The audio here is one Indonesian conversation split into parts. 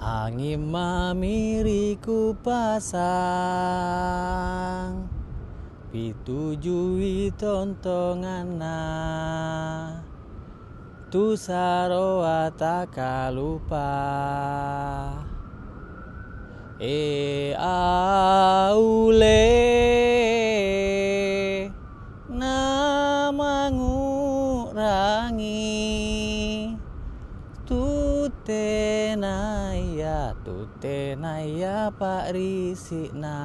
Angin mamiriku pasang pitujui tontonganna tu saroa takalupa aule namangurangi tutenaya Pak Risikna.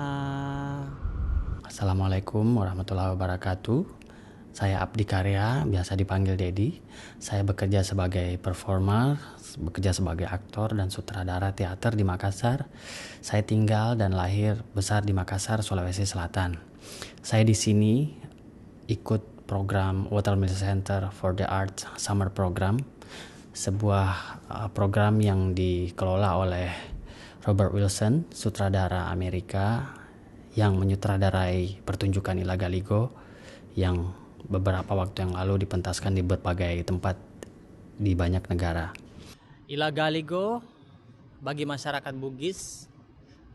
Assalamualaikum warahmatullahi wabarakatuh. Saya Abdi Karya, biasa dipanggil Dedi. Saya bekerja sebagai performer, bekerja sebagai aktor dan sutradara teater di Makassar. Saya tinggal dan lahir besar di Makassar, Sulawesi Selatan. Saya di sini ikut program Watermill Center for the Arts Summer Program, sebuah program yang dikelola oleh Robert Wilson, sutradara Amerika yang menyutradarai pertunjukan Ila Galigo yang beberapa waktu yang lalu dipentaskan di berbagai tempat di banyak negara. Ila Galigo bagi masyarakat Bugis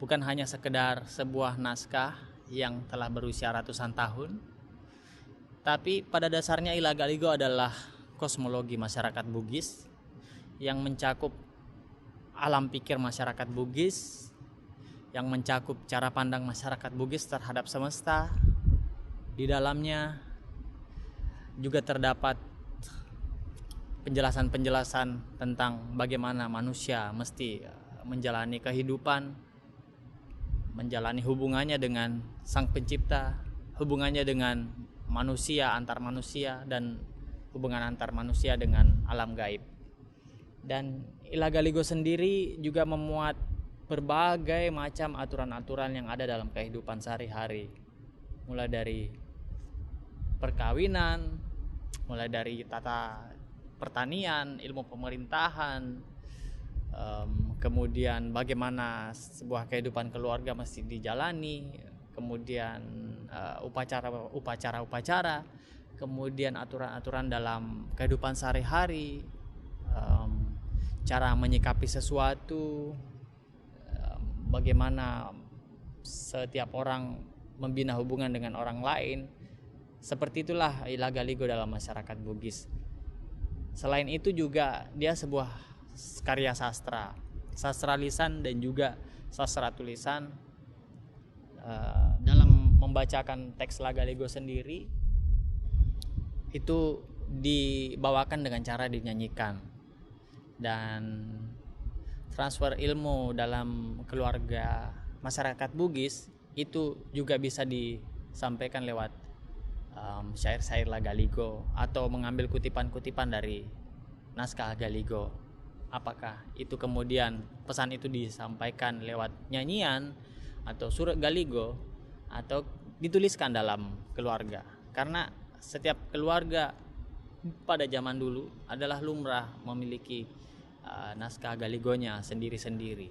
bukan hanya sekedar sebuah naskah yang telah berusia ratusan tahun, tapi pada dasarnya Ila Galigo adalah kosmologi masyarakat Bugis yang mencakup alam pikir masyarakat Bugis, yang mencakup cara pandang masyarakat Bugis terhadap semesta. Di dalamnya juga terdapat penjelasan-penjelasan tentang bagaimana manusia mesti menjalani kehidupan, menjalani hubungannya dengan Sang Pencipta, hubungannya dengan manusia, antar manusia, dan hubungan antar manusia dengan alam gaib. Dan Ila Galigo sendiri juga memuat berbagai macam aturan-aturan yang ada dalam kehidupan sehari-hari, mulai dari perkawinan, mulai dari tata pertanian, ilmu pemerintahan, kemudian bagaimana sebuah kehidupan keluarga mesti dijalani, kemudian upacara-upacara, kemudian aturan-aturan dalam kehidupan sehari-hari, cara menyikapi sesuatu, bagaimana setiap orang membina hubungan dengan orang lain. Seperti itulah Ila Galigo dalam masyarakat Bugis. Selain itu juga dia sebuah karya sastra lisan dan juga sastra tulisan. Dalam membacakan teks Ila Galigo sendiri itu dibawakan dengan cara dinyanyikan, dan transfer ilmu dalam keluarga masyarakat Bugis itu juga bisa disampaikan lewat syair-syair Ila Galigo atau mengambil kutipan-kutipan dari naskah Galigo. Apakah itu kemudian pesan itu disampaikan lewat nyanyian atau surat Galigo atau dituliskan dalam keluarga, karena setiap keluarga pada zaman dulu adalah lumrah memiliki naskah Galigonya sendiri-sendiri.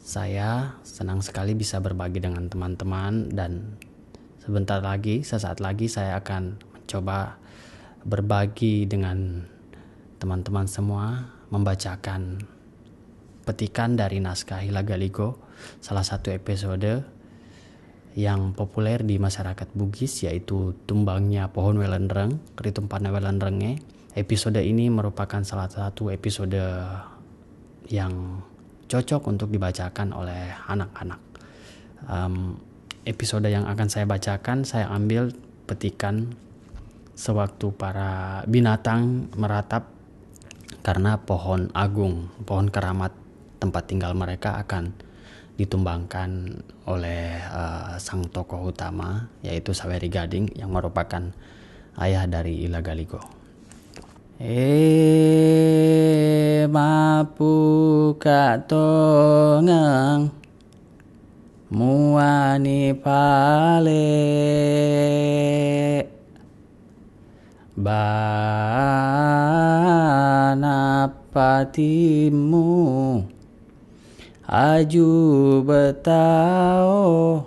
Saya senang sekali bisa berbagi dengan teman-teman, dan sesaat lagi saya akan mencoba berbagi dengan teman-teman semua, membacakan petikan dari naskah Ila Galigo, salah satu episode yang populer di masyarakat Bugis, yaitu Tumbangnya Pohon Welendreng, Ritumpana Welendrenge. Episode ini merupakan salah satu episode yang cocok untuk dibacakan oleh anak-anak. Episode yang akan saya bacakan, saya ambil petikan sewaktu para binatang meratap karena pohon agung, pohon keramat tempat tinggal mereka akan ditumbangkan oleh sang tokoh utama, yaitu Saweri Gading yang merupakan ayah dari Ila Galigo. Mapu katongeng muani pale bana patimu aju betao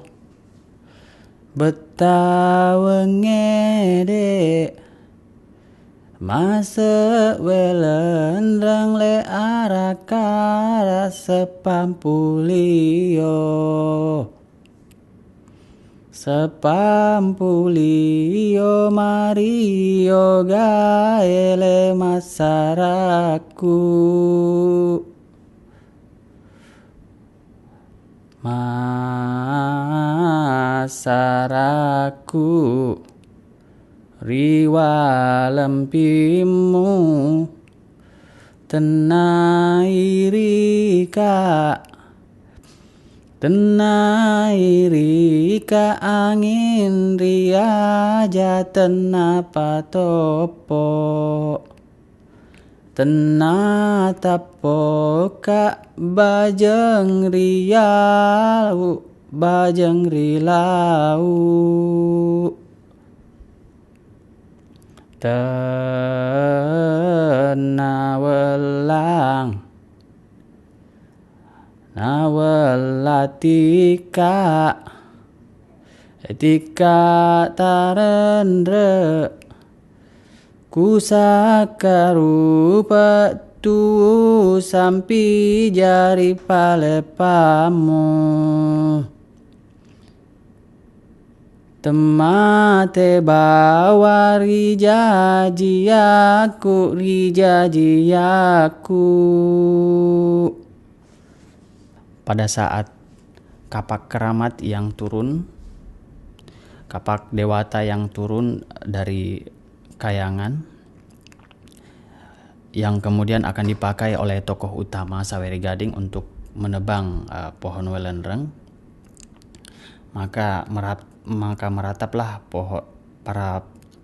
ngede Mase welendrang le arakara sepampulio mario gaele masaraku riwa lempimu tenairika angin riaja tenapa topo tenatapoka bajeng rilau nawelatika tarendre kusakarupa tu sampi jari palepamu temate bawa rijajiaku pada saat kapak keramat yang turun, kapak dewata yang turun dari kayangan yang kemudian akan dipakai oleh tokoh utama Saweri Gading untuk menebang pohon welendreng, maka merataplah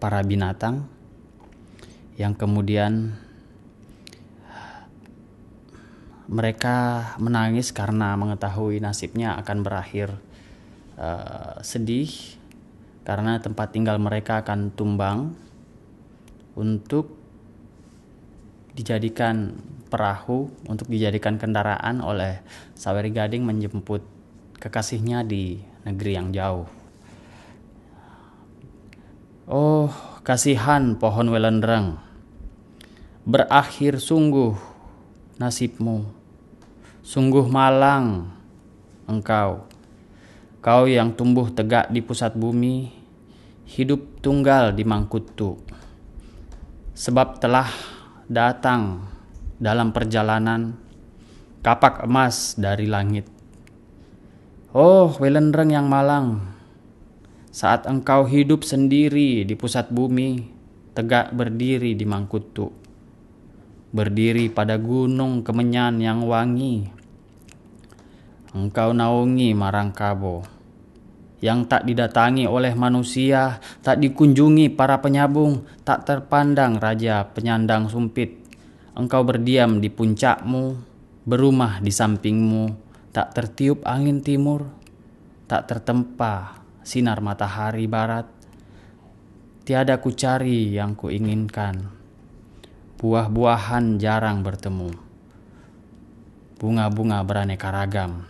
para binatang yang kemudian mereka menangis karena mengetahui nasibnya akan berakhir sedih karena tempat tinggal mereka akan tumbang untuk dijadikan perahu, untuk dijadikan kendaraan oleh Saweri Gading menjemput kekasihnya di negeri yang jauh. Oh, kasihan pohon welendreng, berakhir sungguh nasibmu. Sungguh malang engkau, kau yang tumbuh tegak di pusat bumi, hidup tunggal di Mangkutu. Sebab telah datang dalam perjalanan kapak emas dari langit. Oh, welendreng yang malang, saat engkau hidup sendiri di pusat bumi, tegak berdiri di Mangkutu, berdiri pada gunung Kemenyan yang wangi, engkau naungi Marangkabo yang tak didatangi oleh manusia, tak dikunjungi para penyabung, tak terpandang raja penyandang sumpit. Engkau berdiam di puncakmu, berumah di sampingmu, tak tertiup angin timur, tak tertempa sinar matahari barat. Tiada ku cari yang ku inginkan, buah-buahan jarang bertemu, bunga-bunga beraneka ragam.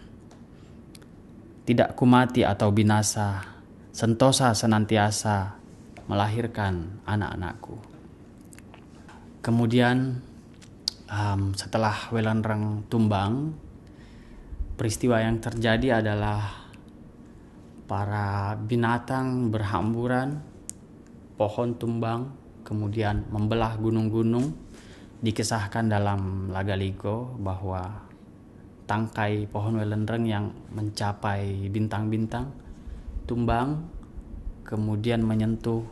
Tidak ku mati atau binasa, sentosa senantiasa melahirkan anak-anakku. Kemudian setelah welendreng tumbang, peristiwa yang terjadi adalah para binatang berhamburan, pohon tumbang, kemudian membelah gunung-gunung. Dikisahkan dalam Lagaligo bahwa tangkai pohon welendreng yang mencapai bintang-bintang tumbang, kemudian menyentuh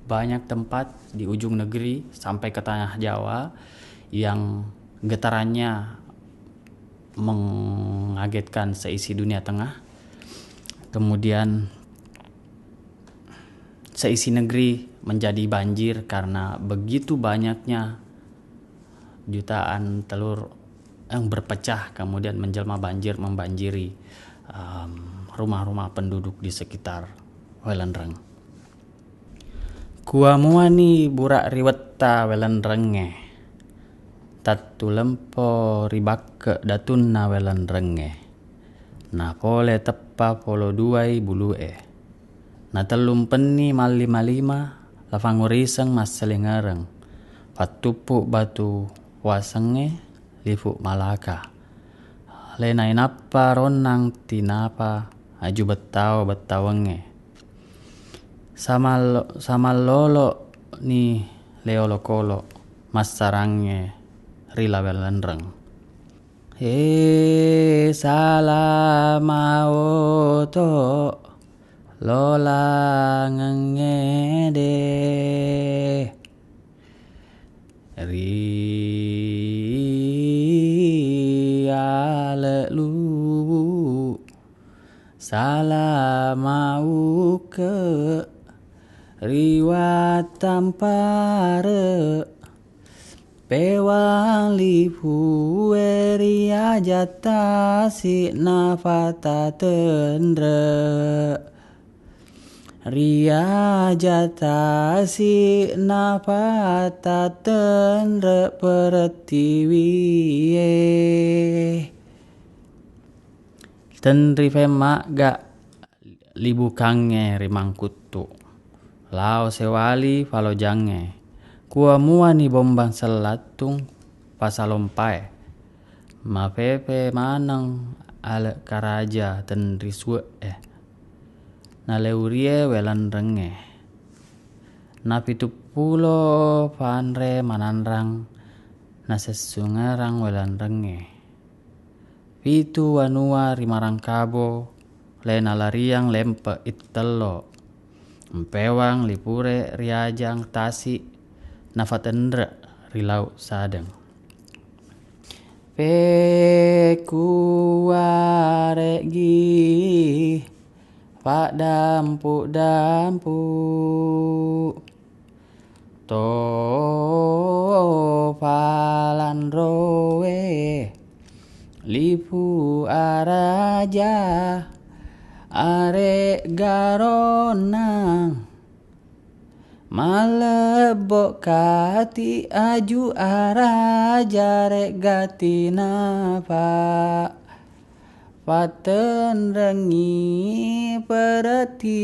banyak tempat di ujung negeri sampai ke tanah Jawa yang getarannya mengagetkan seisi dunia tengah. Kemudian seisi negeri menjadi banjir karena begitu banyaknya jutaan telur yang berpecah kemudian menjelma banjir membanjiri rumah-rumah penduduk di sekitar welendreng. Kuamuani burak riwetta welendrenge, tattu lempo ribakke datunna welendrenge, na pole teppa polo duai bulue, na telum penni malima-lima lafanguriseng mas selingereng, Patupu batu wasenge lifu malaka. Lenai napa ronang tinapa aju betawenge. Sama lolo ni leolo kolo masarange rila belenreng. Salamauto lola ngengede rialelu salamau ke riwat tampare pewali pueri ajata si nafata tendre ria jata si nafata tendre pertiwie tenri fema ga libu kange rimangkutu lao sewali falo jange kua mua ni bombang selatung pasalompai ma pepe manang ale karaja tenri suwe na leurie welan renge na 70 panre mananrang na sesungarang welan renge pitu wanua rimarang kabo lena lariang lempe itelo empewang lipure riajang tasi nafatendra rilau sadeng pekuaregi pak dampu to palan rowe lipu araja are garonang malebok kati aju araja rek gati napa paten rengi pertiwie